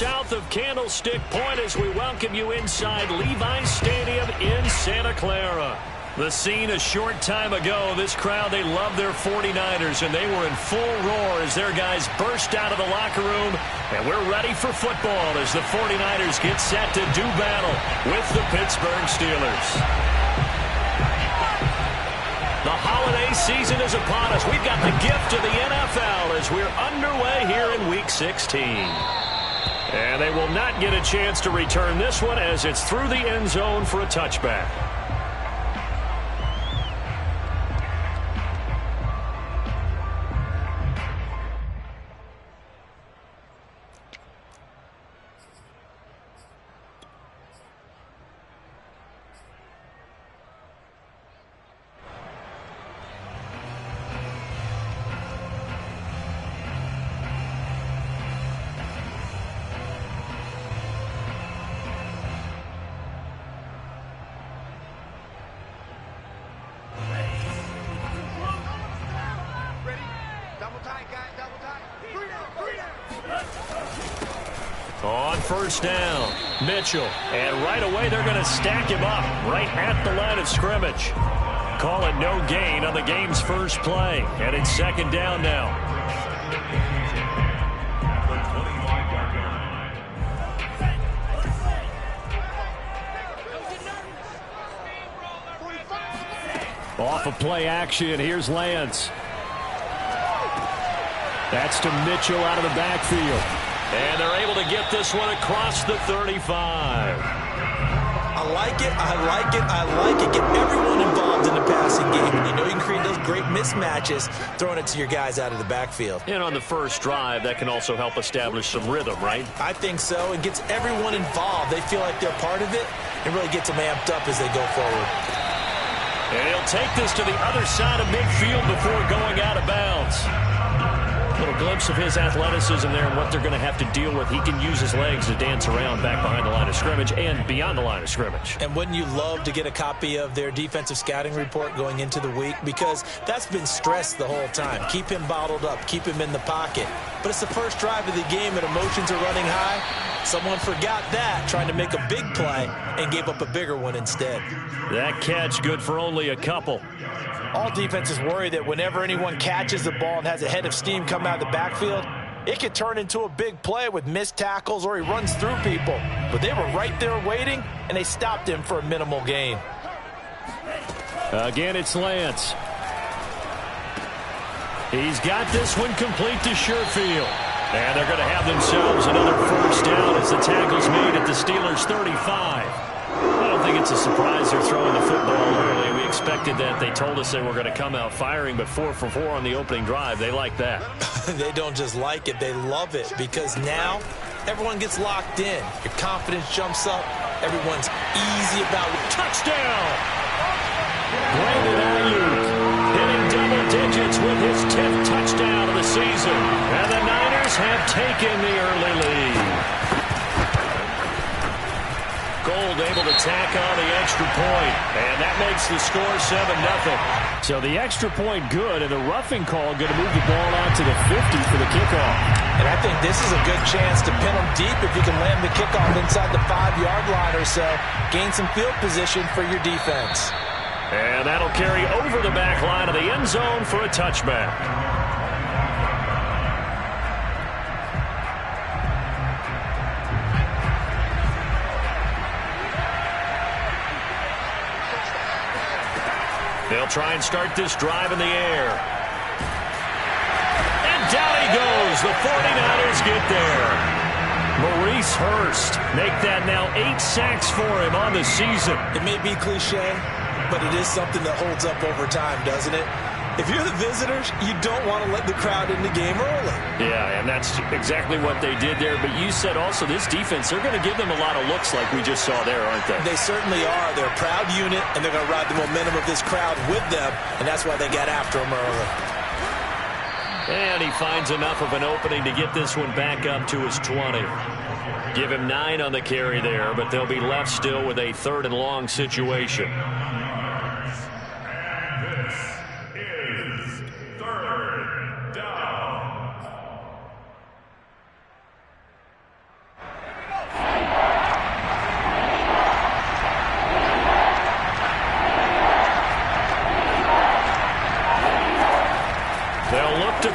south of Candlestick Point as we welcome you inside Levi's Stadium in Santa Clara. The scene a short time ago, this crowd, they love their 49ers, and they were in full roar as their guys burst out of the locker room. And we're ready for football as the 49ers get set to do battle with the Pittsburgh Steelers. The holiday season is upon us. We've got the gift of the NFL as we're underway here in Week 16. And they will not get a chance to return this one as it's through the end zone for a touchback. On first down, Mitchell. And right away, they're going to stack him up right at the line of scrimmage. Call it no gain on the game's first play. And it's second down now. Off of play action, here's Lance. That's to Mitchell out of the backfield. And they're able to get this one across the 35. I like it, I like it, I like it. Get everyone involved in the passing game. And you know you can create those great mismatches throwing it to your guys out of the backfield. And on the first drive, that can also help establish some rhythm, right? I think so. It gets everyone involved. They feel like they're part of it and really gets them amped up as they go forward. And he'll take this to the other side of midfield before going out of bounds. Little glimpse of his athleticism there and what they're going to have to deal with. He can use his legs to dance around back behind the line of scrimmage and beyond the line of scrimmage. And wouldn't you love to get a copy of their defensive scouting report going into the week? Because that's been stressed the whole time. Keep him bottled up. Keep him in the pocket. But it's the first drive of the game and emotions are running high. Someone forgot that, trying to make a big play and gave up a bigger one instead. That catch good for only a couple. All defenses worry that whenever anyone catches the ball and has a head of steam come out of the backfield, it could turn into a big play with missed tackles or he runs through people. But they were right there waiting, and they stopped him for a minimal gain. Again, it's Lance. He's got this one complete to Sherfield. And they're going to have themselves another first down as the tackle's made at the Steelers' 35. I don't think it's a surprise they're throwing the football early. We expected that. They told us they were going to come out firing, but 4 for 4 on the opening drive. They like that. They don't just like it, they love it, because now everyone gets locked in. Your confidence jumps up. Everyone's easy about it. Touchdown! Brandon Ayuk hitting double digits with his 10th touchdown of the season. And the Niners have taken the early lead. Gold able to tack on the extra point, and that makes the score 7-0. So the extra point good, and the roughing call going to move the ball out to the 50 for the kickoff. And I think this is a good chance to pin them deep if you can land the kickoff inside the 5-yard line or so. Gain some field position for your defense. And that'll carry over the back line of the end zone for a touchback. They'll try and start this drive in the air. And down he goes. The 49ers get there. Maurice Hurst make that now 8 sacks for him on the season. It may be cliche, but it is something that holds up over time, doesn't it? If you're the visitors, you don't want to let the crowd in the game early. Yeah, and that's exactly what they did there. But you said also this defense, they're going to give them a lot of looks like we just saw there, aren't they? They certainly are. They're a proud unit, and they're going to ride the momentum of this crowd with them, and that's why they got after them early. And he finds enough of an opening to get this one back up to his 20. Give him 9 on the carry there, but they'll be left still with a 3rd and long situation.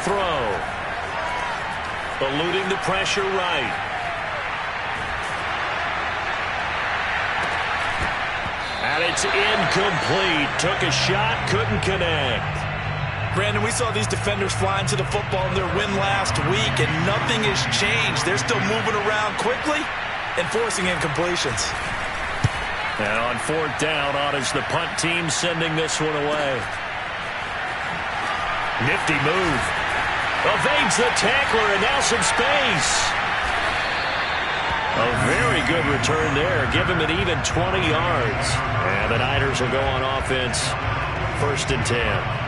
throw. Eluding the pressure right. And it's incomplete. Took a shot, couldn't connect. Brandon, we saw these defenders flying to the football in their win last week, and nothing has changed. They're still moving around quickly and forcing incompletions. And on fourth down, on is the punt team sending this one away. Nifty move. Evades the tackler, and now some space. A very good return there. Give him an even 20 yards. And the Niners will go on offense. 1st and 10.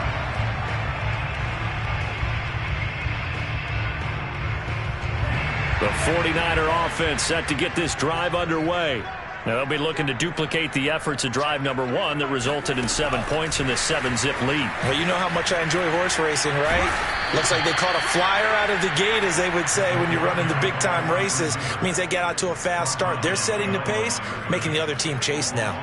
The 49er offense set to get this drive underway. Now they'll be looking to duplicate the efforts of drive number 1 that resulted in 7 points in the 7-zip lead. Well, you know how much I enjoy horse racing, right? Looks like they caught a flyer out of the gate, as they would say when you're running the big-time races. It means they get out to a fast start. They're setting the pace, making the other team chase now.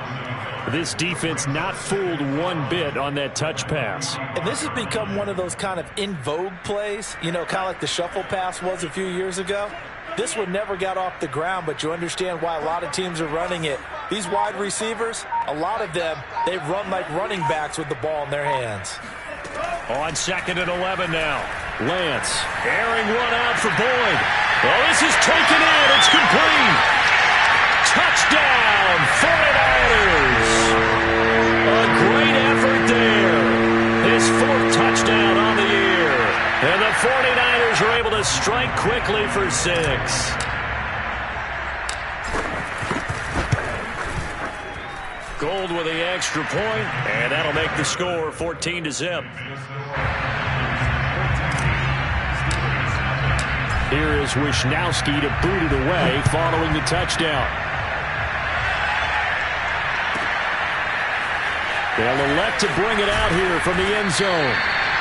This defense not fooled one bit on that touch pass. And this has become one of those kind of in vogue plays, you know, kind of like the shuffle pass was a few years ago. This one never got off the ground, but you understand why a lot of teams are running it. These wide receivers, a lot of them, they run like running backs with the ball in their hands. On 2nd and 11 now. Lance airing one out for Boyd. Well, this is taken in. It's complete. Touchdown, 49ers. A great effort there. His 4th touchdown on the year. And the 49ers are able to strike quickly for 6. Gold with the extra point, and that'll make the score 14-0. Here is Wisnowski to boot it away following the touchdown. They'll elect to bring it out here from the end zone.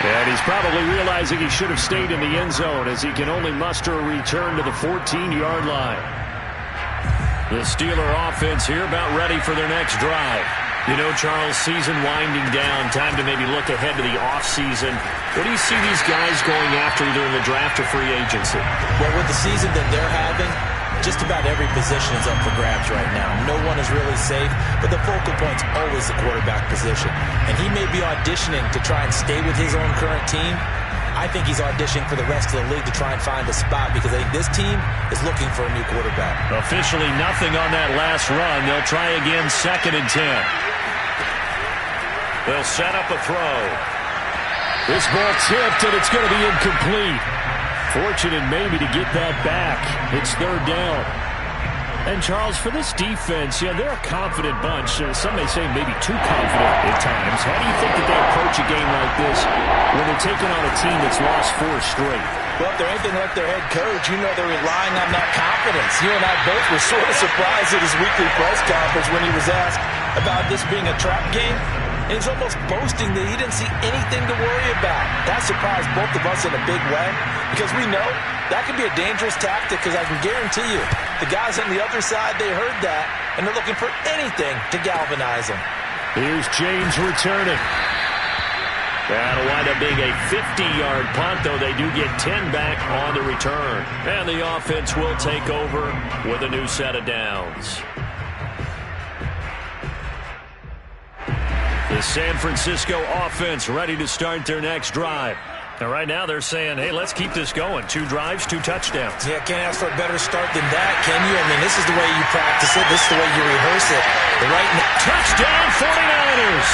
And he's probably realizing he should have stayed in the end zone, as he can only muster a return to the 14-yard line. The Steeler offense here about ready for their next drive. You know, Charles, season winding down, time to maybe look ahead to the offseason. What do you see these guys going after either in the draft or free agency? Well, with the season that they're having, just about every position is up for grabs right now. No one is really safe, but the focal point's always the quarterback position. And he may be auditioning to try and stay with his own current team. I think he's auditioning for the rest of the league to try and find a spot, because I think this team is looking for a new quarterback. Officially nothing on that last run. They'll try again 2nd and 10. They'll set up a throw. This ball tipped, and it's going to be incomplete. Fortunate maybe to get that back. It's 3rd down. And, Charles, for this defense, yeah, they're a confident bunch. Some may say maybe too confident at times. How do you think that they approach a game like this when they're taking on a team that's lost 4 straight? Well, if they're anything like their head coach, you know they're relying on that confidence. You and I both were sort of surprised at his weekly press conference when he was asked about this being a trap game. And he's almost boasting that he didn't see anything to worry about. That surprised both of us in a big way, because we know that could be a dangerous tactic, because I can guarantee you the guys on the other side, they heard that, and they're looking for anything to galvanize them. Here's James returning. That'll wind up being a 50-yard punt, though they do get 10 back on the return. And the offense will take over with a new set of downs. The San Francisco offense ready to start their next drive. And right now they're saying, hey, let's keep this going. 2 drives, 2 touchdowns. Yeah, can't ask for a better start than that, can you? I mean, this is the way you practice it. This is the way you rehearse it. Touchdown, 49ers!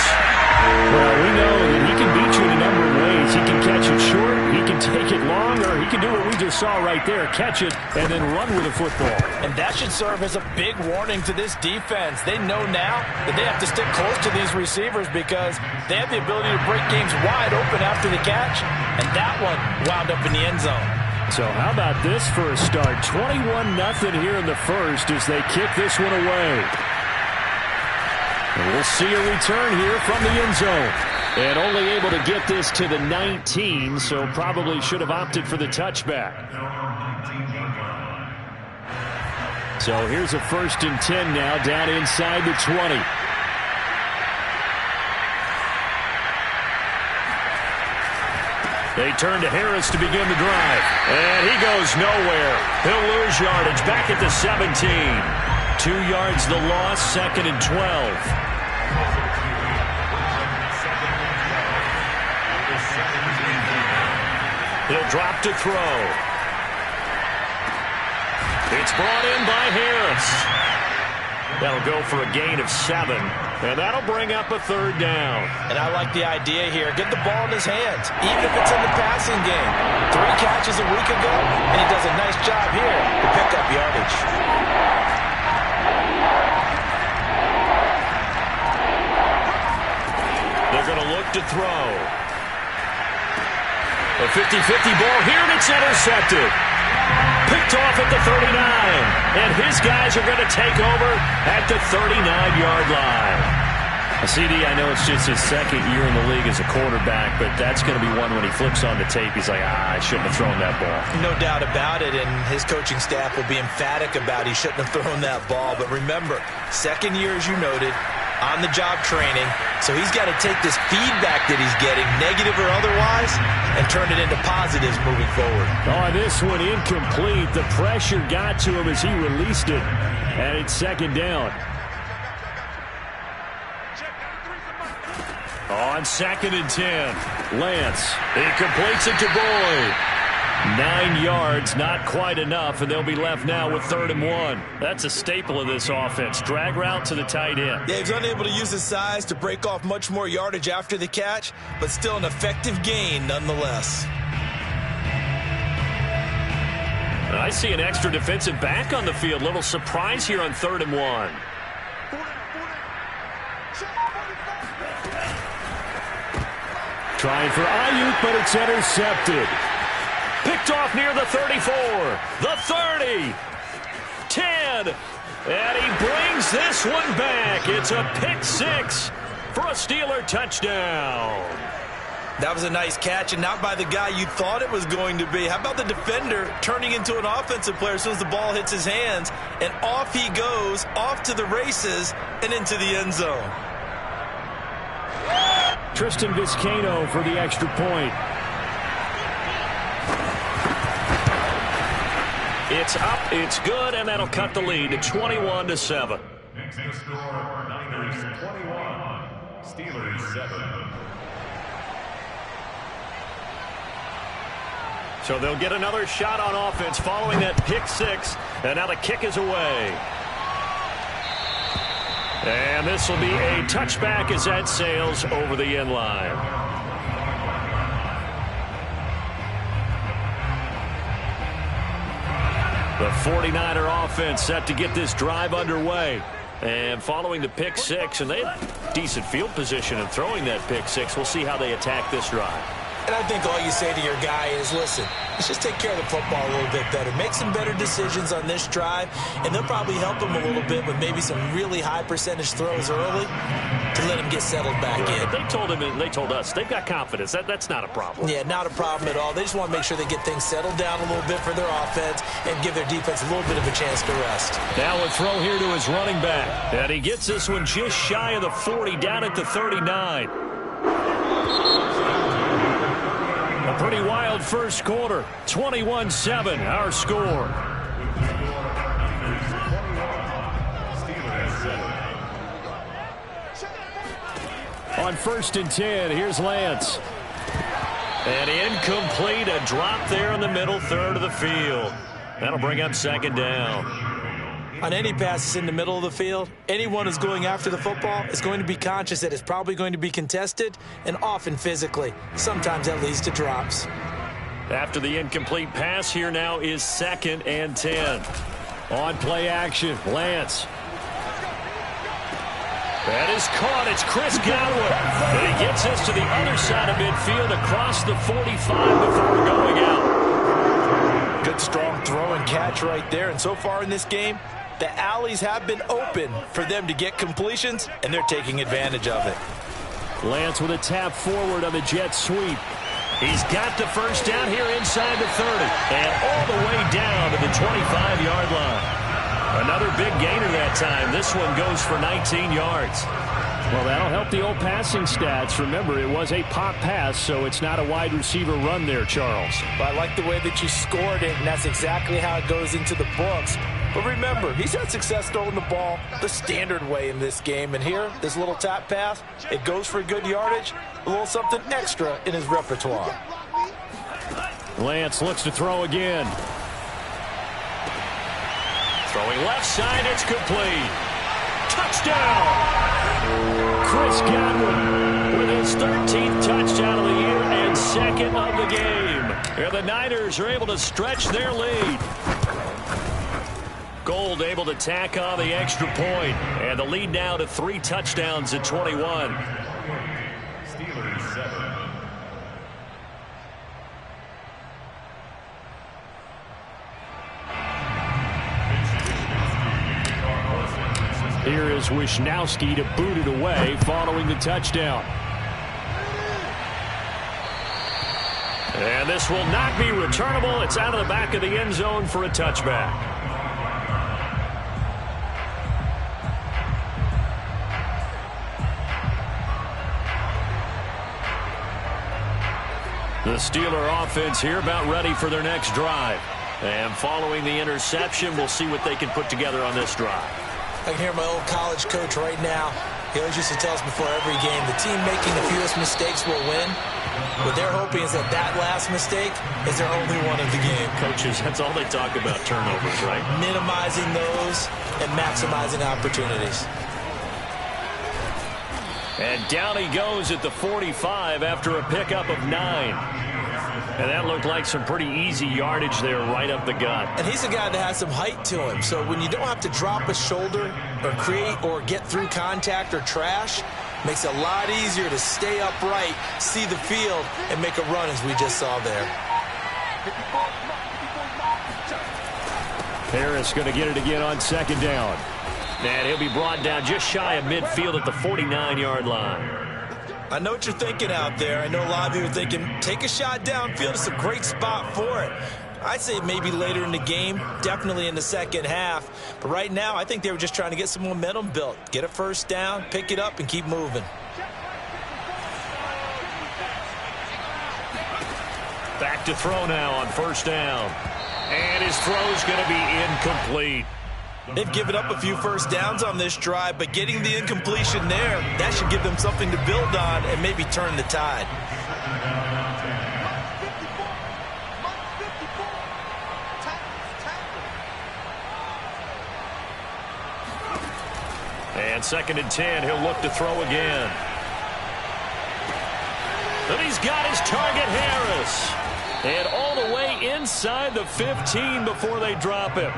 Well, we know that he can beat you in a number of ways. He can catch it short, he can take it long, or he can do what we just saw right there, catch it and then run with the football. And that should serve as a big warning to this defense. They know now that they have to stick close to these receivers, because they have the ability to break games wide open after the catch, and that one wound up in the end zone. So how about this for a start? 21-0 here in the first as they kick this one away. And we'll see a return here from the end zone. And only able to get this to the 19, so probably should have opted for the touchback. So here's a 1st and 10 now, down inside the 20. They turn to Harris to begin the drive. And he goes nowhere. He'll lose yardage back at the 17. 2 yards the loss, 2nd and 12. He'll drop to throw. It's brought in by Harris. That'll go for a gain of 7. And that'll bring up a 3rd down. And I like the idea here. Get the ball in his hands, even if it's in the passing game. 3 catches a week ago, and he does a nice job here to pick up yardage. They're going to look to throw. A 50-50 ball here, and it's intercepted. Picked off at the 39. And his guys are going to take over at the 39-yard line. CD, I know it's just his 2nd year in the league as a quarterback, but that's going to be one when he flips on the tape. He's like, I shouldn't have thrown that ball. No doubt about it, and his coaching staff will be emphatic about he shouldn't have thrown that ball. But remember, 2nd year, as you noted, on-the-job training. So he's got to take this feedback that he's getting, negative or otherwise, and turn it into positives moving forward. Oh, this one incomplete. The pressure got to him as he released it. And it's 2nd down. On 2nd and 10, Lance. He completes it to Boyd. 9 yards, not quite enough, and they'll be left now with 3rd and 1. That's a staple of this offense. Drag route to the tight end. Yeah, he's unable to use his size to break off much more yardage after the catch, but still an effective gain nonetheless. I see an extra defensive back on the field. Little surprise here on 3rd and 1. Trying for Ayuk, but it's intercepted. Picked off near the 34, the 30, 10, and he brings this one back. It's a pick 6 for a Steeler touchdown. That was a nice catch, and not by the guy you thought it was going to be. How about the defender turning into an offensive player as soon as the ball hits his hands, and off he goes, off to the races, and into the end zone. Tristan Vizcaino for the extra point. It's up, it's good, and that'll cut the lead to 21-7. Next to score, Niners 21, Steelers 7. So they'll get another shot on offense following that pick 6, and now the kick is away. And this will be a touchback as that sails over the end line. The 49er offense set to get this drive underway. And following the pick 6, and they have decent field position in throwing that pick 6. We'll see how they attack this drive. And I think all you say to your guy is, listen, let's just take care of the football a little bit better. Make some better decisions on this drive, and they'll probably help him a little bit with maybe some really high percentage throws early to let him get settled back in. They told him, and they told us, they've got confidence. That's not a problem. Yeah, not a problem at all. They just want to make sure they get things settled down a little bit for their offense and give their defense a little bit of a chance to rest. Now a throw here to his running back. And he gets this one just shy of the 40, down at the 39. A pretty wild first quarter. 21-7, our score. On 1st and 10, here's Lance. And incomplete, a drop there in the middle third of the field. That'll bring up 2nd down. On any passes in the middle of the field, anyone who's going after the football is going to be conscious that it's probably going to be contested, and often physically. Sometimes that leads to drops. After the incomplete pass, here now is 2nd and 10. On play action, Lance. That is caught. It's Chris Godwin. And he gets this to the other side of midfield across the 45 before going out. Good, strong throw and catch right there. And so far in this game, the alleys have been open for them to get completions, and they're taking advantage of it. Lance with a tap forward on the jet sweep. He's got the first down here inside the 30 and all the way down to the 25-yard line. Another big gainer that time. This one goes for 19 yards. Well, that'll help the old passing stats. Remember, it was a pop pass, so it's not a wide receiver run there, Charles. Well, I like the way that you scored it, and that's exactly how it goes into the books. But remember, he's had success throwing the ball the standard way in this game. And here, this little tap pass, it goes for good yardage, a little something extra in his repertoire. Lance looks to throw again. Throwing left side, it's complete. Touchdown! Chris Godwin with his 13th touchdown of the year and second of the game. And the Niners are able to stretch their lead. Gold able to tack on the extra point. And the lead now to 3 touchdowns at 21. Steelers 7. Here is Wishnowski to boot it away following the touchdown. And this will not be returnable. It's out of the back of the end zone for a touchback. The Steeler offense here about ready for their next drive. And following the interception, we'll see what they can put together on this drive. I can hear my old college coach right now. He always used to tell us before every game, the team making the fewest mistakes will win. What they're hoping is that that last mistake is their only one of the game. Coaches, that's all they talk about, turnovers, right? Minimizing those and maximizing opportunities. And down he goes at the 45 after a pickup of 9. And that looked like some pretty easy yardage there right up the gut. And he's a guy that has some height to him. So when you don't have to drop a shoulder or create or get through contact or trash, makes it a lot easier to stay upright, see the field, and make a run as we just saw there. Harris going to get it again on second down. And he'll be brought down just shy of midfield at the 49-yard line. I know what you're thinking out there. I know a lot of you are thinking, take a shot downfield. It's a great spot for it. I'd say maybe later in the game, definitely in the second half. But right now, I think they were just trying to get some momentum built. Get a first down, pick it up, and keep moving. Back to throw now on first down. And his throw's going to be incomplete. They've given up a few first downs on this drive, but getting the incompletion there, that should give them something to build on and maybe turn the tide. And 2nd and 10, he'll look to throw again. And he's got his target, Harris. And all the way inside the 15 before they drop him.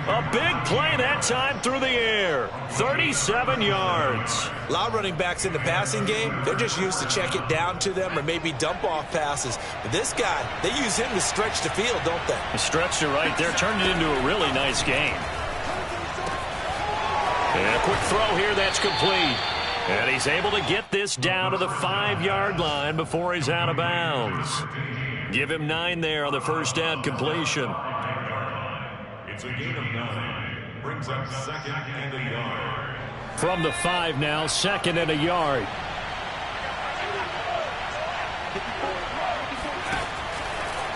A big play that time through the air. 37 yards. A lot of running backs in the passing game, they're just used to check it down to them or maybe dump off passes. But this guy, they use him to stretch the field, don't they? He stretched it right there, turned it into a really nice game. And a quick throw here, that's complete. And he's able to get this down to the 5-yard line before he's out of bounds. Give him 9 there on the first down completion. It's a gain of 9. Brings up 2nd and a yard. From the 5 now, 2nd and a yard.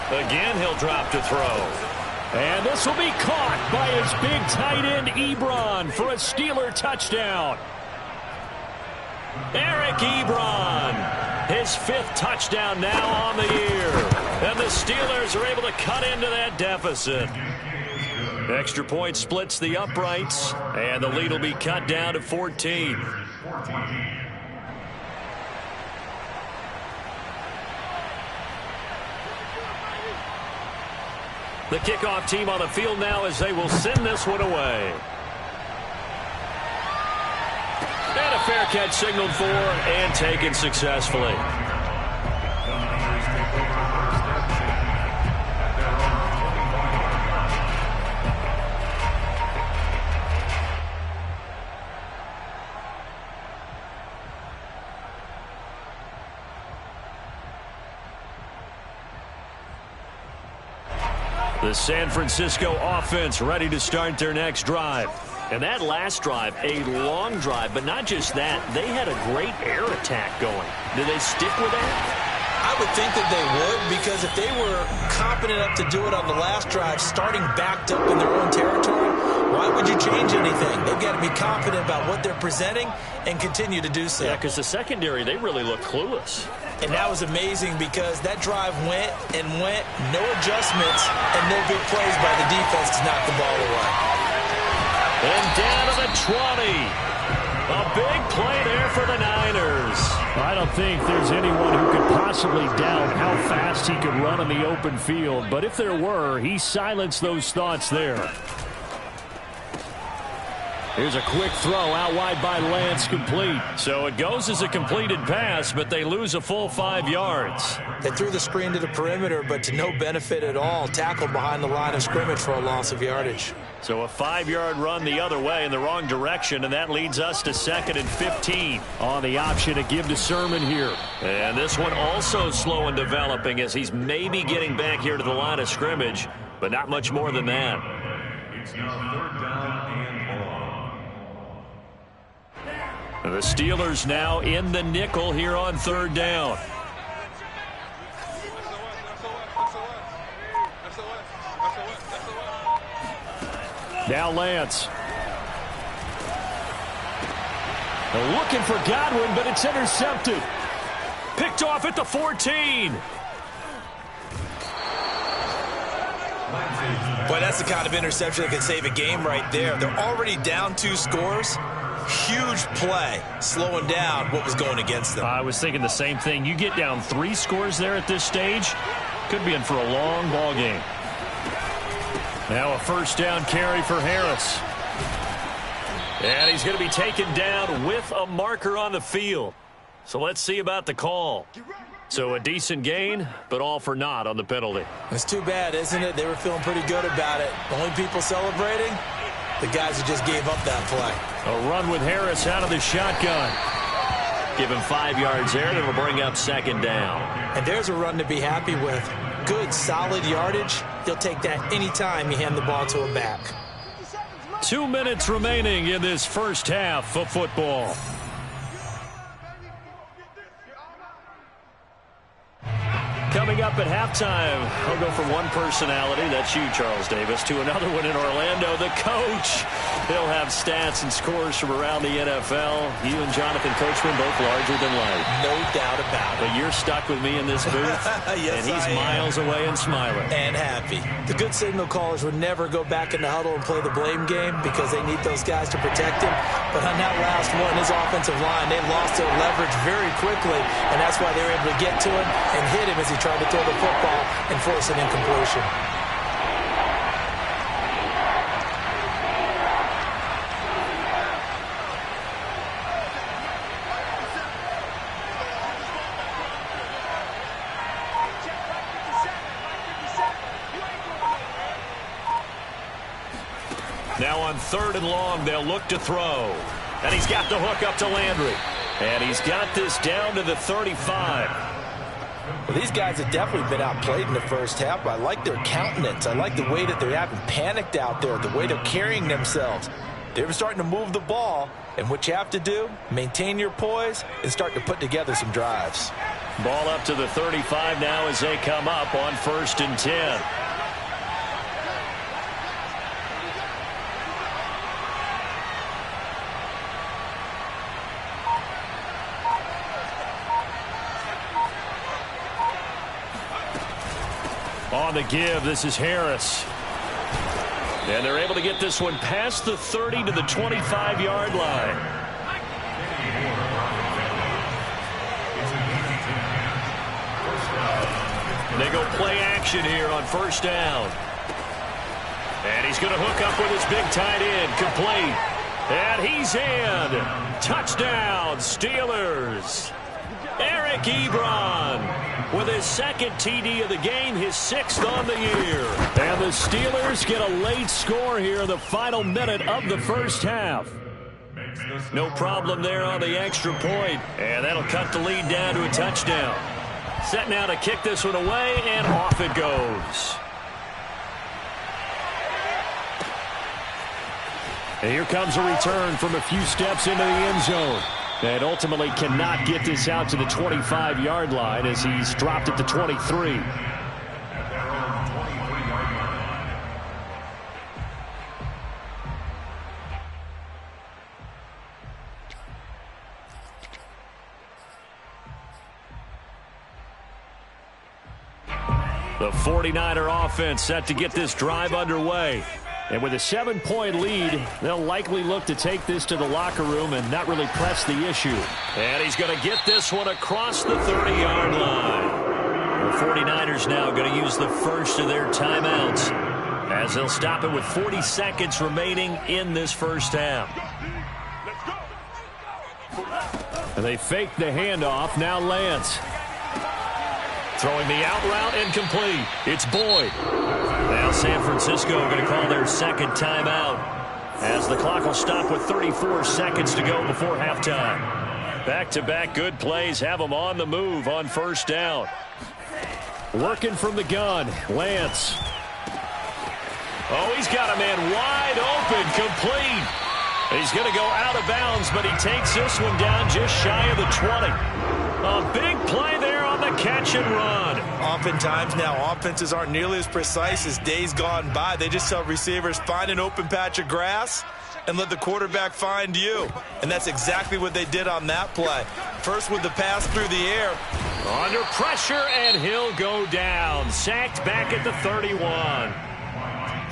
Again, he'll drop to throw. And this will be caught by his big tight end, Ebron, for a Steeler touchdown. Eric Ebron, his 5th touchdown now on the year. And the Steelers are able to cut into that deficit. Extra point splits the uprights, and the lead will be cut down to 14. The kickoff team on the field now as they will send this one away. And a fair catch signaled for and taken successfully. The San Francisco offense ready to start their next drive. And that last drive, a long drive, but not just that. They had a great air attack going. Do they stick with that? I would think that they would, because if they were competent enough to do it on the last drive, starting backed up in their own territory, why would you change anything? They've got to be confident about what they're presenting and continue to do so. Yeah, because the secondary, they really look clueless. And that was amazing because that drive went and went, no adjustments, and no big plays by the defense to knock the ball away. And down to the 20. A big play there for the Niners. I don't think there's anyone who could possibly doubt how fast he could run in the open field. But if there were, he silenced those thoughts there. Here's a quick throw out wide by Lance, complete. So it goes as a completed pass, but they lose a full 5 yards. They threw the screen to the perimeter, but to no benefit at all. Tackled behind the line of scrimmage for a loss of yardage. So a 5-yard run the other way in the wrong direction, and that leads us to 2nd and 15. On the option to give to Sermon here. And this one also slow in developing as he's maybe getting back here to the line of scrimmage, but not much more than that. It's now 3rd down and long. The Steelers now in the nickel here on 3rd down. Now Lance. They're looking for Godwin, but it's intercepted. Picked off at the 14. Boy, that's the kind of interception that can save a game right there. They're already down 2 scores. Huge play, slowing down what was going against them. I was thinking the same thing. You get down 3 scores there at this stage, could be in for a long ball game. Now a 1st down carry for Harris. And he's going to be taken down with a marker on the field. So let's see about the call. So a decent gain, but all for naught on the penalty. It's too bad, isn't it? They were feeling pretty good about it. The only people celebrating, the guys who just gave up that play. A run with Harris out of the shotgun. Give him 5 yards there. That'll bring up 2nd down. And there's a run to be happy with. Good, solid yardage. They'll take that anytime you hand the ball to a back. 2 minutes remaining in this first half of football. Coming up at halftime, I'll go from one personality, that's you, Charles Davis, to another one in Orlando, the coach. He'll have stats and scores from around the NFL. You and Jonathan Coachman both larger than life. No doubt about it. But you're stuck with me in this booth, yes, and he's miles away and smiling. And happy. The good signal callers would never go back in the huddle and play the blame game because they need those guys to protect him. But on that last one, his offensive line, they lost their leverage very quickly, and that's why they were able to get to him and hit him as he tried to throw the football and force an incompletion. Now on 3rd and long, they'll look to throw. And he's got the hook up to Landry. And he's got this down to the 35. Well, these guys have definitely been outplayed in the first half, but I like their countenance. I like the way that they haven't panicked out there, the way they're carrying themselves. They're starting to move the ball, and what you have to do, maintain your poise and start to put together some drives. Ball up to the 35 now as they come up on 1st and 10. On the give, this is Harris. And they're able to get this one past the 30 to the 25-yard line. They go play action here on 1st down. And he's going to hook up with his big tight end, complete. And he's in. Touchdown, Steelers. Eric Ebron with his 2nd TD of the game, his 6th on the year. And the Steelers get a late score here in the final minute of the first half. No problem there on the extra point. And that'll cut the lead down to a touchdown. Set now to kick this one away, and off it goes. And here comes a return from a few steps into the end zone. And ultimately cannot get this out to the 25-yard line as he's dropped at the 23. The 49er offense set to get this drive underway. And with a 7-point lead, they'll likely look to take this to the locker room and not really press the issue. And he's going to get this one across the 30-yard line. The 49ers now going to use the first of their timeouts as they'll stop it with 40 seconds remaining in this first half. And they fake the handoff. Now Lance. Throwing the out route incomplete. It's Boyd. Now San Francisco going to call their second timeout as the clock will stop with 34 seconds to go before halftime. Back-to-back good plays have them on the move on first down. Working from the gun, Lance. Oh, he's got a man wide open, complete. He's going to go out of bounds, but he takes this one down just shy of the 20. A big play there on the catch and run. Oftentimes now, offenses aren't nearly as precise as days gone by. They just tell receivers, find an open patch of grass and let the quarterback find you. And that's exactly what they did on that play. First with the pass through the air. Under pressure, and he'll go down. Sacked back at the 31.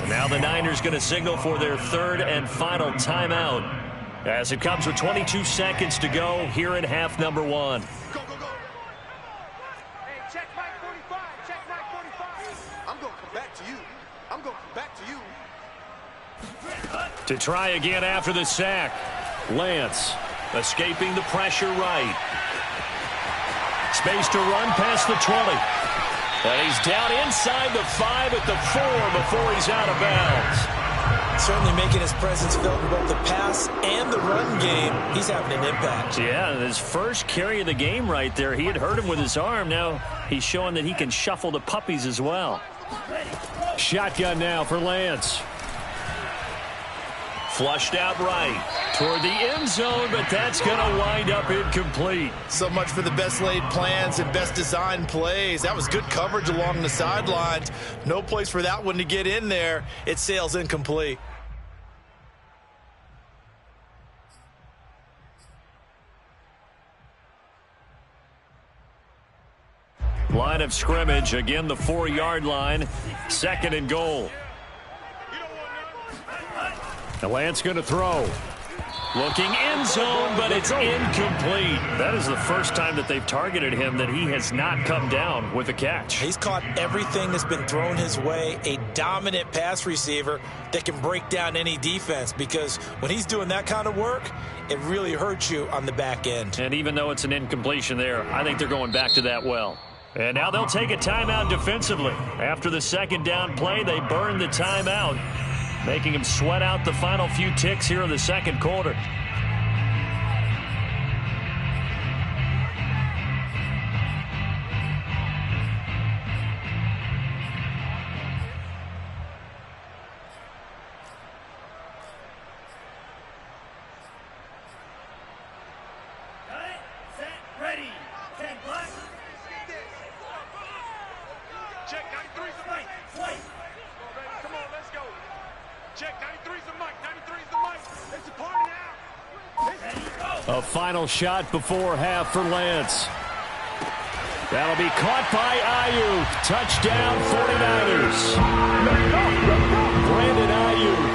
And now the Niners going to signal for their third and final timeout as it comes with 22 seconds to go here in half number one. Go, go, go. Hey, check Mike 45. Check Mike 45. I'm going to come back to you. I'm going to come back to you. To try again after the sack. Lance escaping the pressure right. Space to run past the 20. And he's down inside the 5 at the 4 before he's out of bounds. Certainly making his presence felt in both the pass and the run game. He's having an impact. Yeah, his first carry of the game right there. He had hurt him with his arm. Now he's showing that he can shuffle the puppies as well. Shotgun now for Lance. Flushed out right toward the end zone, but that's going to wind up incomplete. So much for the best laid plans and best designed plays. That was good coverage along the sidelines. No place for that one to get in there. It sails incomplete. Line of scrimmage, again the 4-yard line, 2nd and goal. And Lance going to throw. Looking end zone, but it's incomplete. That is the first time that they've targeted him that he has not come down with a catch. He's caught everything that's been thrown his way. A dominant pass receiver that can break down any defense, because when he's doing that kind of work, it really hurts you on the back end. And even though it's an incompletion there, I think they're going back to that well. And now they'll take a timeout defensively. After the second down play, they burn the timeout, making him sweat out the final few ticks here in the second quarter. Check 93's the mic. Come on, let's go. Check 93's the mic. 93's the mic. It's a party now. A final shot before half for Lance. That'll be caught by Ayuk. Touchdown 49ers. Brandon Ayuk.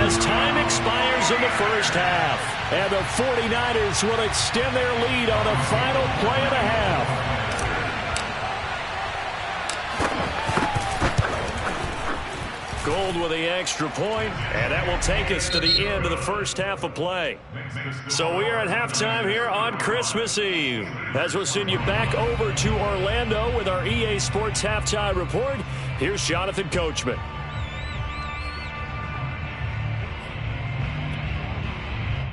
As time expires in the first half. And the 49ers will extend their lead on a final play and a half. Gold with the extra point, and that will take us to the end of the first half of play. So we are at halftime here on Christmas Eve, as we'll send you back over to Orlando with our EA Sports Halftime Report. Here's Jonathan Coachman.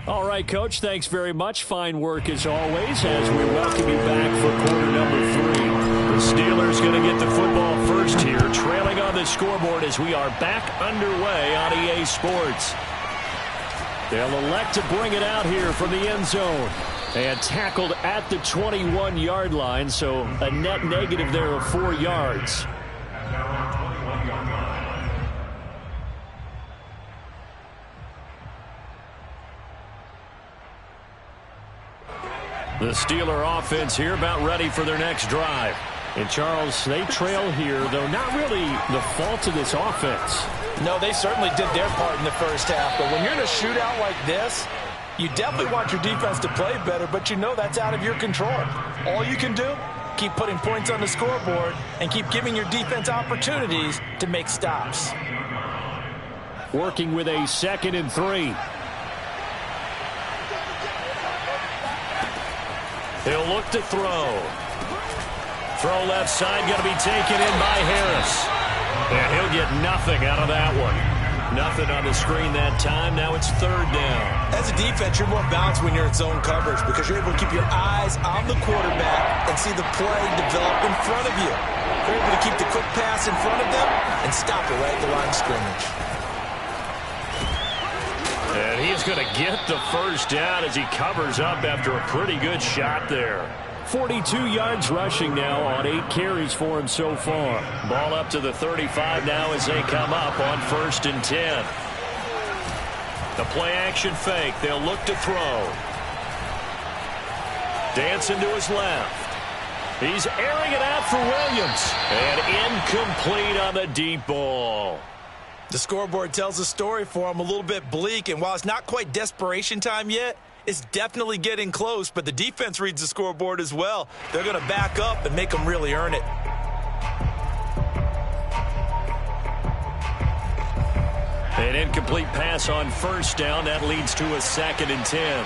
All right, Coach, thanks very much. Fine work as always as we welcome you back for quarter number 3. The Steelers going to get the football first here, trailing on the scoreboard as we are back underway on EA Sports. They'll elect to bring it out here from the end zone. And tackled at the 21-yard line, so a net negative there of 4 yards. The Steeler offense here about ready for their next drive. And, Charles, they trail here, though not really the fault of this offense. No, they certainly did their part in the first half. But when you're in a shootout like this, you definitely want your defense to play better, but you know that's out of your control. All you can do, keep putting points on the scoreboard and keep giving your defense opportunities to make stops. Working with a 2nd and 3. He'll look to throw. Throw left side, going to be taken in by Harris. And he'll get nothing out of that one. Nothing on the screen that time. Now it's 3rd down. As a defense, you're more balanced when you're in zone coverage because you're able to keep your eyes on the quarterback and see the play develop in front of you. You're able to keep the quick pass in front of them and stop it right at the line of scrimmage. And he's going to get the first down as he covers up after a pretty good shot there. 42 yards rushing now on 8 carries for him so far. Ball up to the 35 now as they come up on 1st and 10. The play action fake. They'll look to throw. Dancing to his left. He's airing it out for Williams. And incomplete on the deep ball. The scoreboard tells a story for him, a little bit bleak, and while it's not quite desperation time yet, it's definitely getting close, but the defense reads the scoreboard as well. They're going to back up and make them really earn it. An incomplete pass on 1st down. That leads to a 2nd and 10.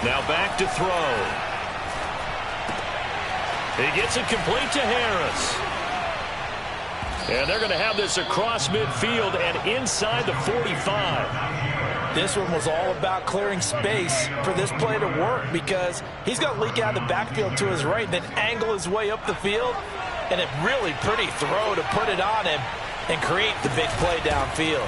Now back to throw. He gets it complete to Harris. And they're going to have this across midfield and inside the 45. This one was all about clearing space for this play to work because he's going to leak out of the backfield to his right, then angle his way up the field. And a really pretty throw to put it on him and create the big play downfield.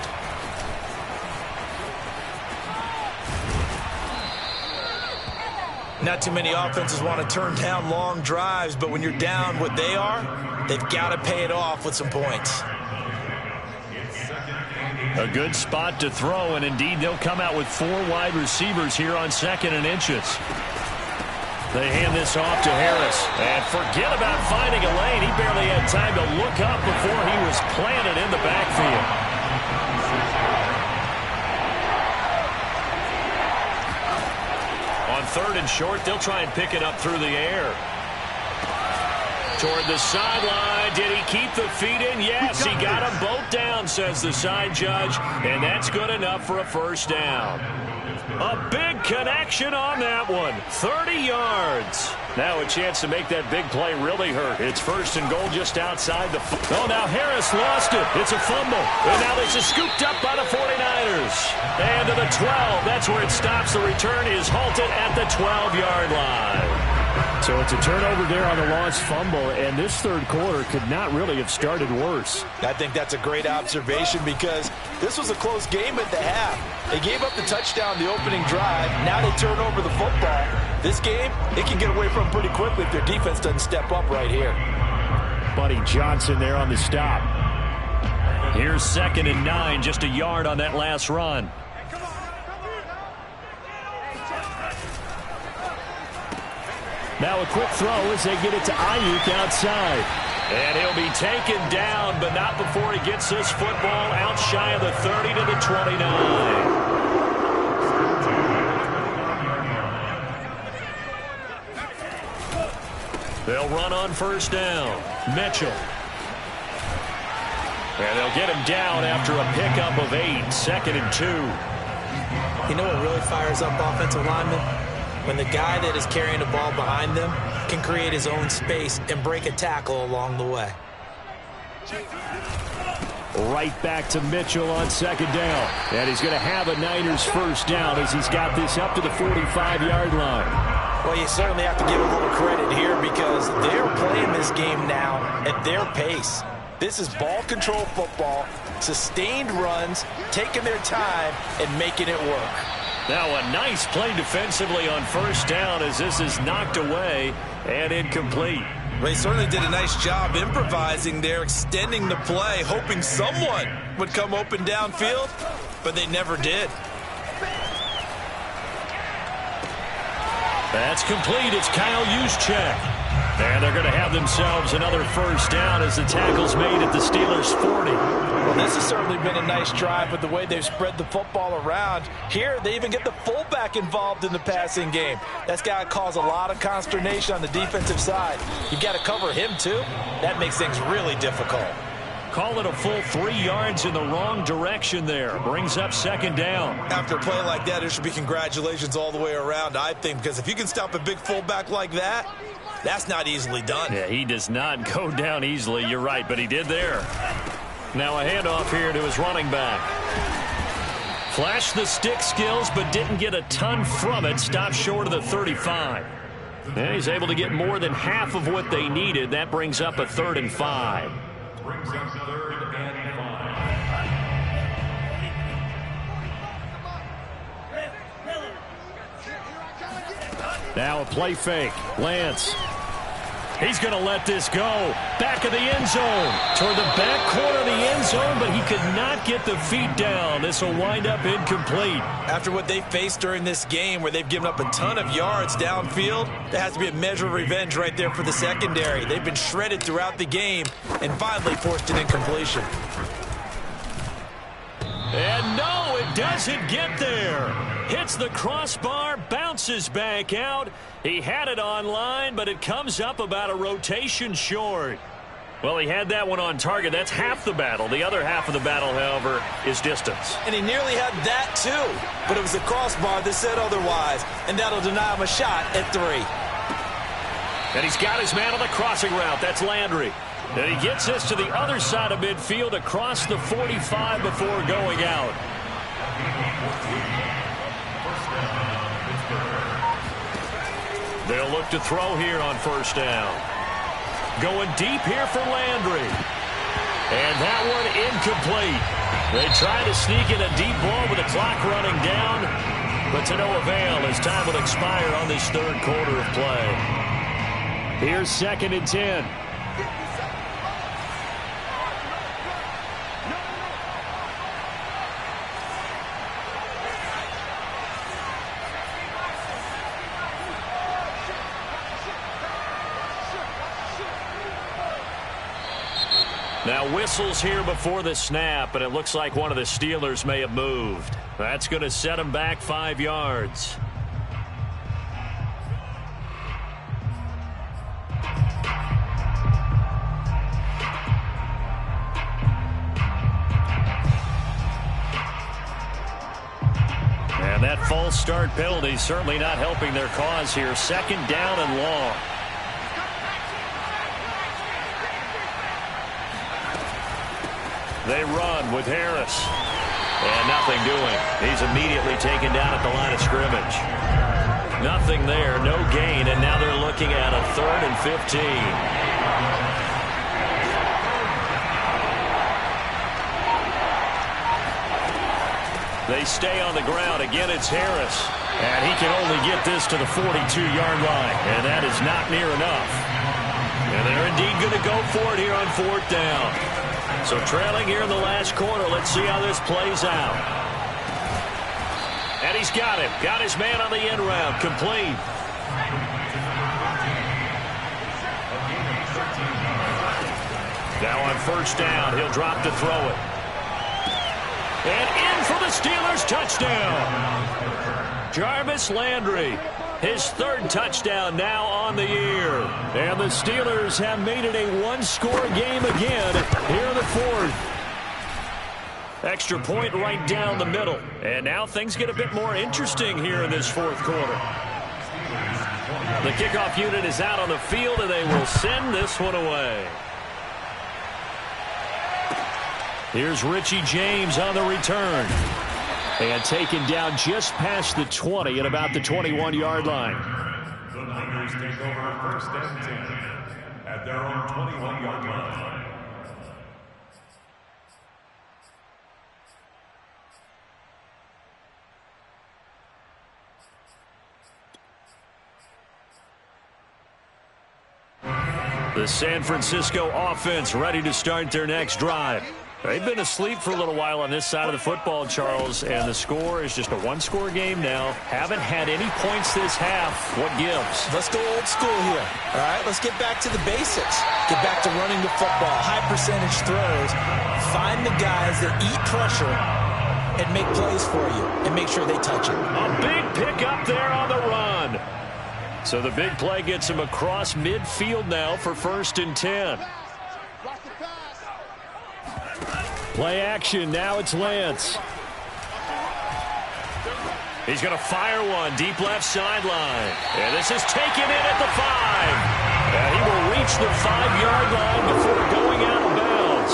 Not too many offenses want to turn down long drives, but when you're down what they are, they've got to pay it off with some points. A good spot to throw, and indeed they'll come out with 4 wide receivers here on 2nd and inches. They hand this off to Harris. And forget about finding a lane. He barely had time to look up before he was planted in the backfield. On 3rd and short, they'll try and pick it up through the air. Toward the sideline. Did he keep the feet in? Yes, he got them both down, says the side judge. And that's good enough for a 1st down. A big connection on that one. 30 yards. Now a chance to make that big play really hurt. It's 1st and goal just outside the... Oh, now Harris lost it. It's a fumble. And now this is scooped up by the 49ers. And to the 12. That's where it stops. The return is halted at the 12-yard line. So it's a turnover there on the lost fumble, and this 3rd quarter could not really have started worse. I think that's a great observation because this was a close game at the half. They gave up the touchdown the opening drive. Now they turn over the football. This game, they can get away from pretty quickly if their defense doesn't step up right here. Buddy Johnson there on the stop. Here's 2nd and 9, just a yard on that last run. Now a quick throw as they get it to Ayuk outside. And he'll be taken down, but not before he gets this football out shy of the 30 to the 29. They'll run on 1st down. Mitchell. And they'll get him down after a pickup of 8. 2nd and 2. You know what really fires up offensive linemen? When the guy that is carrying the ball behind them can create his own space and break a tackle along the way. Right back to Mitchell on 2nd down. And he's going to have a Niners 1st down as he's got this up to the 45-yard line. Well, you certainly have to give a little credit here because they're playing this game now at their pace. This is ball control football, sustained runs, taking their time, and making it work. Now a nice play defensively on first down as this is knocked away and incomplete. They certainly did a nice job improvising there, extending the play, hoping someone would come open downfield, but they never did. That's complete. It's Kyle Juszczyk. And they're going to have themselves another first down as the tackle's made at the Steelers' 40. Well, this has certainly been a nice drive with the way they've spread the football around. Here, they even get the fullback involved in the passing game. That's got to cause a lot of consternation on the defensive side. You've got to cover him, too. That makes things really difficult. Call it a full 3 yards in the wrong direction there. Brings up second down. After a play like that, there should be congratulations all the way around, I think, because if you can stop a big fullback like that, that's not easily done. Yeah, he does not go down easily. You're right, but he did there. Now a handoff here to his running back. Flashed the stick skills, but didn't get a ton from it. Stopped short of the 35. And he's able to get more than half of what they needed. That brings up a 3rd and 5. Brings up 3rd and 5. Now a play fake. Lance. He's going to let this go. Back of the end zone. Toward the back corner of the end zone, but he could not get the feet down. This will wind up incomplete. After what they faced during this game where they've given up a ton of yards downfield, there has to be a measure of revenge right there for the secondary. They've been shredded throughout the game and finally forced an incompletion. And no, it doesn't get there. Hits the crossbar, bounces back out. He had it on line, but it comes up about a rotation short. Well, he had that one on target. That's half the battle. The other half of the battle, however, is distance. And he nearly had that, too. But it was the crossbar that said otherwise, and that'll deny him a shot at 3. And he's got his man on the crossing route. That's Landry. And he gets this to the other side of midfield across the 45 before going out. They'll look to throw here on first down. Going deep here for Landry. And that one incomplete. They try to sneak in a deep ball with the clock running down, but to no avail as time will expire on this 3rd quarter of play. Here's 2nd and 10. Now whistles here before the snap, and it looks like one of the Steelers may have moved. That's going to set him back 5 yards. And that false start penalty certainly not helping their cause here. 2nd down and long. They run with Harris. And nothing doing. He's immediately taken down at the line of scrimmage. Nothing there, no gain, and now they're looking at a 3rd and 15. They stay on the ground. Again, it's Harris. And he can only get this to the 42-yard line, and that is not near enough. And they're indeed going to go for it here on 4th down. So trailing here in the last quarter. Let's see how this plays out. And he's got him. Got his man on the end round. Complete. Now on first down, he'll drop to throw it. And in for the Steelers touchdown. Jarvis Landry. His 3rd touchdown now on the year. And the Steelers have made it a one-score game again here in the 4th. Extra point right down the middle. And now things get a bit more interesting here in this 4th quarter. The kickoff unit is out on the field, and they will send this one away. Here's Richie James on the return. And taken down just past the 20 at about the 21-yard line. The Niners take over 1st and 10 at their own 21-yard line. The San Francisco offense ready to start their next drive. They've been asleep for a little while on this side of the football, Charles, and the score is just a one-score game now. Haven't had any points this half. What gives? Let's go old school here. All right, let's get back to the basics. Get back to running the football, high percentage throws. Find the guys that eat pressure and make plays for you and make sure they touch it. A big pickup there on the run. So the big play gets him across midfield now for 1st and 10. Play action. Now it's Lance. He's going to fire one deep left sideline. And this is taken in at the 5. And he will reach the 5-yard line before going out of bounds.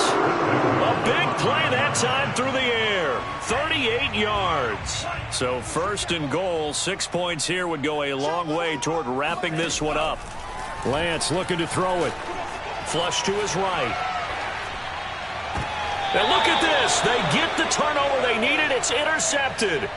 A big play that time through the air. 38 yards. So 1st and goal, 6 points here would go a long way toward wrapping this one up. Lance looking to throw it. Flush to his right. And look at this. They get the turnover they needed. It's intercepted.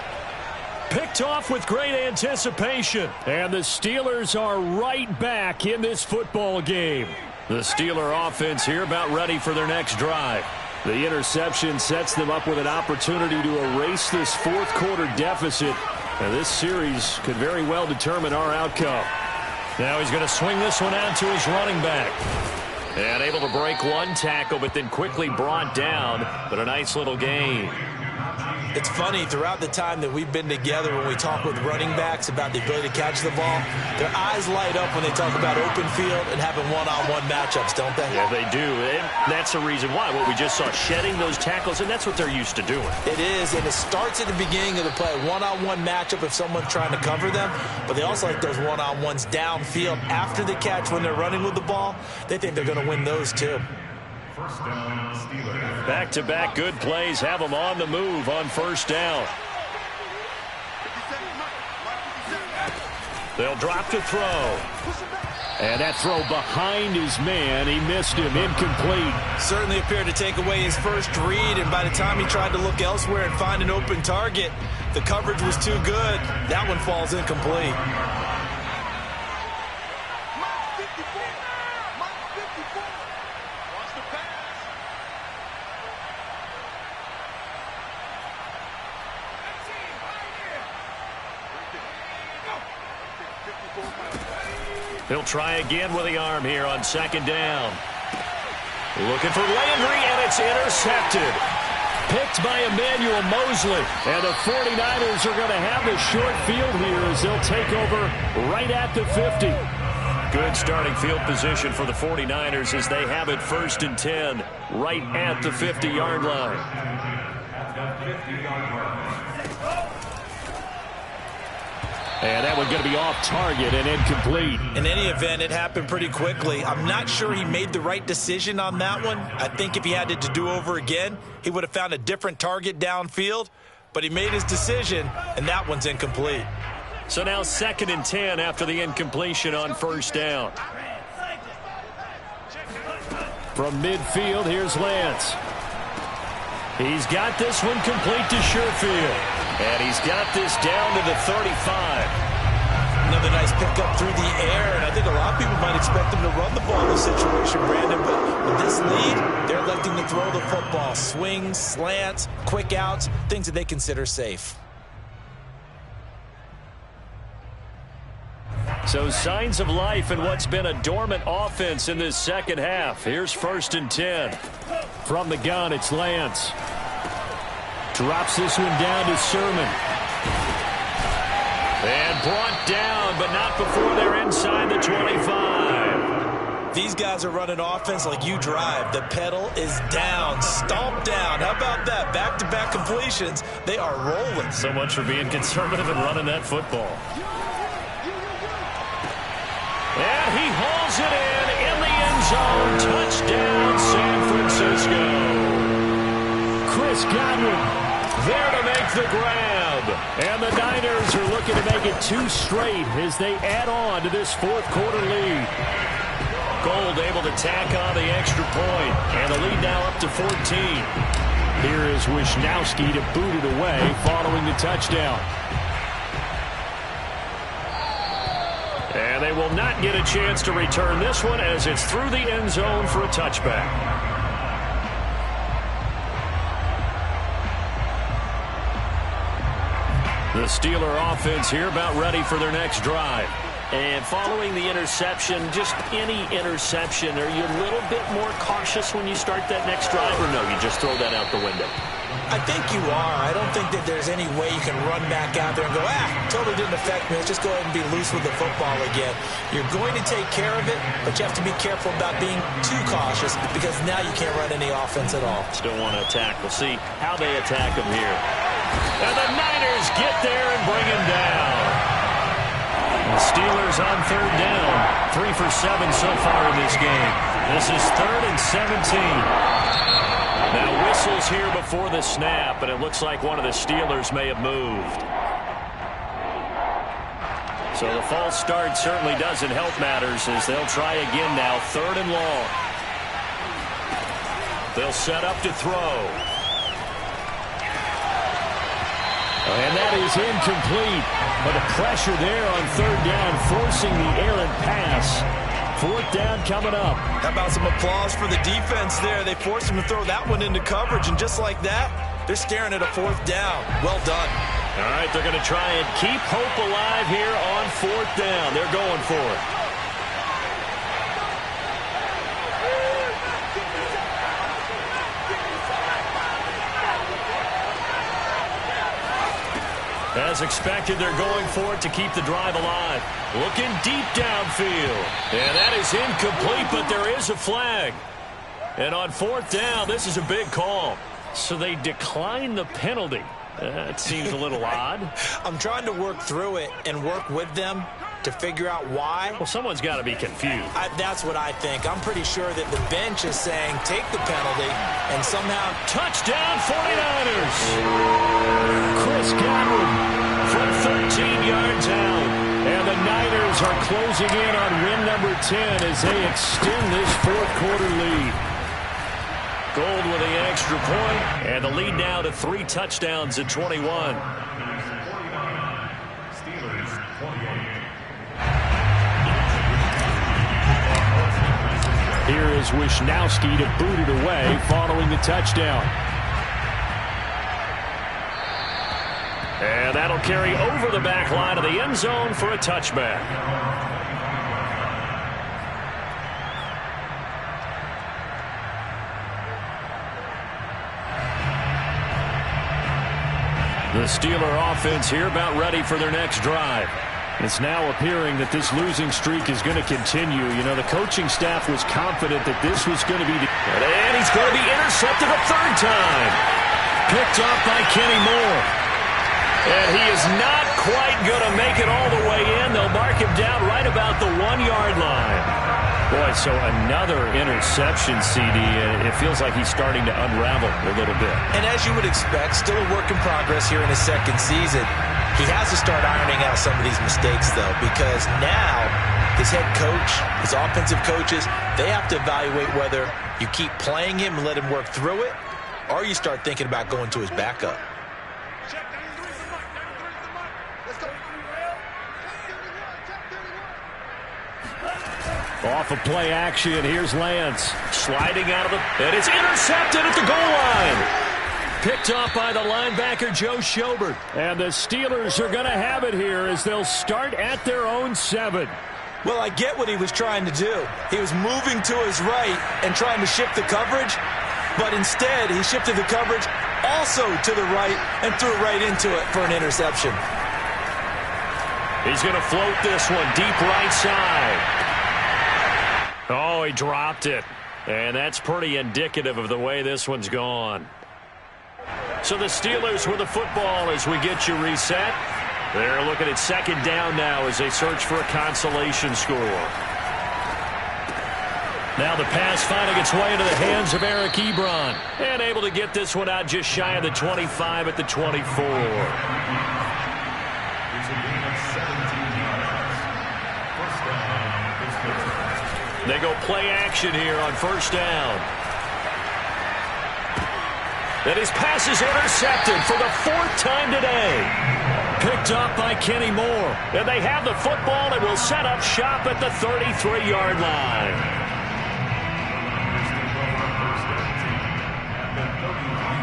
Picked off with great anticipation. And the Steelers are right back in this football game. The Steeler offense here about ready for their next drive. The interception sets them up with an opportunity to erase this fourth-quarter deficit. And this series could very well determine our outcome. Now he's going to swing this one out to his running back. And able to break one tackle, but then quickly brought down. But a nice little gain. It's funny, throughout the time that we've been together, when we talk with running backs about the ability to catch the ball, their eyes light up when they talk about open field and having one-on-one matchups, don't they? Yeah, they do. And that's the reason why. What we just saw, shedding those tackles, and that's what they're used to doing. It is, and it starts at the beginning of the play. One-on-one matchup if someone's trying to cover them, but they also like those one-on-ones downfield after the catch when they're running with the ball. They think they're going to win those, too. Back-to-back good plays have them on the move on 1st down. They'll drop to throw. And that throw behind his man. He missed him. Incomplete. Certainly appeared to take away his first read, and by the time he tried to look elsewhere and find an open target, the coverage was too good. That one falls incomplete. He'll try again with the arm here on 2nd down. Looking for Landry, and it's intercepted. Picked by Emmanuel Mosley. And the 49ers are going to have the short field here as they'll take over right at the 50. Good starting field position for the 49ers as they have it 1st and 10 right at the 50-yard line. And that one's going to be off target and incomplete. In any event, it happened pretty quickly. I'm not sure he made the right decision on that one. I think if he had it to do over again, he would have found a different target downfield. But he made his decision, and that one's incomplete. So now 2nd and 10 after the incompletion on 1st down. From midfield, here's Lance. He's got this one complete to Sherfield. And he's got this down to the 35. Another nice pickup through the air, and I think a lot of people might expect him to run the ball in this situation, Brandon, but with this lead, they're electing to throw the football. Swings, slants, quick outs, things that they consider safe. So signs of life in what's been a dormant offense in this second half. Here's 1st and 10. From the gun, it's Lance. Drops this one down to Sermon. And brought down, but not before they're inside the 25. These guys are running offense like you drive. The pedal is down, stomp down. How about that? Back-to-back completions. They are rolling. So much for being conservative and running that football. And he hauls it in the end zone. Touchdown, San Francisco. Chris Godwin there to make the grab. And the Niners are looking to make it 2 straight as they add on to this fourth-quarter lead. Gold able to tack on the extra point. And the lead now up to 14. Here is Wisnowski to boot it away following the touchdown. And they will not get a chance to return this one as it's through the end zone for a touchback. The Steeler offense here about ready for their next drive. And following the interception, just any interception, are you a little bit more cautious when you start that next drive, or no, you just throw that out the window? I think you are. I don't think that there's any way you can run back out there and go, totally didn't affect me. Let's just go ahead and be loose with the football again. You're going to take care of it, but you have to be careful about being too cautious because now you can't run any offense at all. Still want to attack. We'll see how they attack him here. And the Niners get there and bring him down. The Steelers on third down. 3 for 7 so far in this game. This is 3rd and 17. Now whistles here before the snap, and it looks like one of the Steelers may have moved. So the false start certainly doesn't help matters as they'll try again now. 3rd and long. They'll set up to throw. And that is incomplete. But the pressure there on third down, forcing the errant pass. 4th down coming up. How about some applause for the defense there? They forced him to throw that one into coverage, and just like that, they're staring at a 4th down. Well done. All right, they're going to try and keep hope alive here on 4th down. They're going for it. As expected, they're going for it to keep the drive alive. Looking deep downfield. And that is incomplete, but there is a flag. And on 4th down, this is a big call. So they decline the penalty. That seems a little odd. I'm trying to work through it and work with them to figure out why. Well, someone's got to be confused. That's what I think. I'm pretty sure that the bench is saying take the penalty and somehow... Touchdown 49ers! Chris Godwin from 13 yards out. And the Niners are closing in on win number 10 as they extend this 4th quarter lead. Gold with the extra point, and the lead now to 3 touchdowns at 21. Steelers 28. Here is Wisnowski to boot it away following the touchdown. And that'll carry over the back line of the end zone for a touchback. The Steeler offense here about ready for their next drive. It's now appearing that this losing streak is going to continue. You know, the coaching staff was confident that this was going to be and he's going to be intercepted a 3rd time. Picked off by Kenny Moore. And he is not quite going to make it all the way in. They'll mark him down right about the 1-yard line. Boy, so another interception, CD. It feels like he's starting to unravel a little bit. And as you would expect, still a work in progress here in his 2nd season. He has to start ironing out some of these mistakes, though, because now his head coach, his offensive coaches, they have to evaluate whether you keep playing him and let him work through it, or you start thinking about going to his backup. Off of play action, here's Lance. Sliding out of the... And it's intercepted at the goal line. Picked off by the linebacker, Joe Schobert. And the Steelers are going to have it here as they'll start at their own 7. Well, I get what he was trying to do. He was moving to his right and trying to shift the coverage, but instead he shifted the coverage also to the right and threw right into it for an interception. He's going to float this one deep right side. Oh, he dropped it. And that's pretty indicative of the way this one's gone. So the Steelers with the football as we get you reset. They're looking at 2nd down now as they search for a consolation score. Now the pass finding its way into the hands of Eric Ebron. And able to get this one out just shy of the 25 at the 24. It's a gain of 17 yards. 1st down, Pittsburgh. They go play action here on 1st down. And his pass is intercepted for the 4th time today. Picked up by Kenny Moore. And they have the football and will set up shop at the 33-yard line.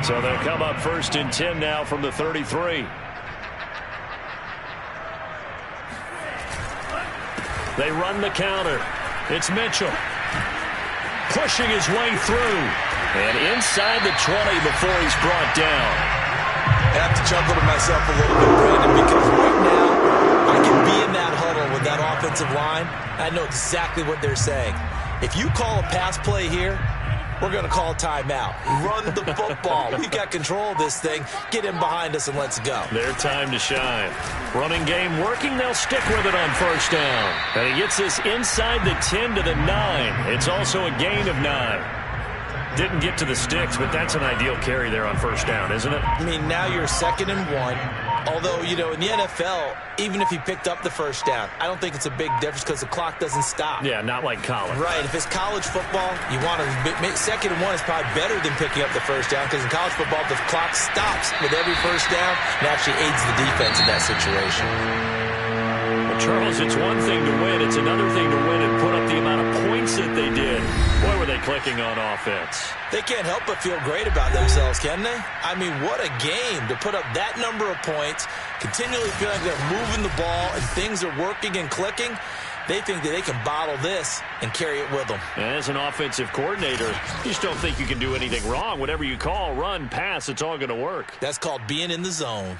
So they'll come up 1st and 10 now from the 33. They run the counter. It's Mitchell. Pushing his way through. And inside the 20 before he's brought down. I have to chuckle to myself a little bit, Brandon, because right now I can be in that huddle with that offensive line. I know exactly what they're saying. If you call a pass play here, we're going to call a timeout. Run the football. We've got control of this thing. Get in behind us and let's go. Their time to shine. Running game working. They'll stick with it on 1st down. And he gets this inside the 10 to the 9. It's also a gain of 9. Didn't get to the sticks, but that's an ideal carry there on 1st down, isn't it? I mean, now you're 2nd and 1. Although, you know, in the NFL, even if he picked up the 1st down, I don't think it's a big difference because the clock doesn't stop. Yeah, not like college. Right. If it's college football, you want to 2nd and 1 is probably better than picking up the 1st down because in college football, the clock stops with every 1st down and actually aids the defense in that situation. Well, Charles, it's one thing to win. It's another thing to win and put up the amount of points that they did. Boy, were they clicking on offense. They can't help but feel great about themselves, can they? I mean, what a game to put up that number of points, continually feeling like they're moving the ball and things are working and clicking. They think that they can bottle this and carry it with them. And as an offensive coordinator, you just don't think you can do anything wrong. Whatever you call, run, pass, it's all going to work. That's called being in the zone.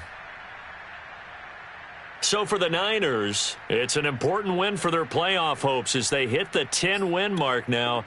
So for the Niners, it's an important win for their playoff hopes as they hit the 10-win mark now.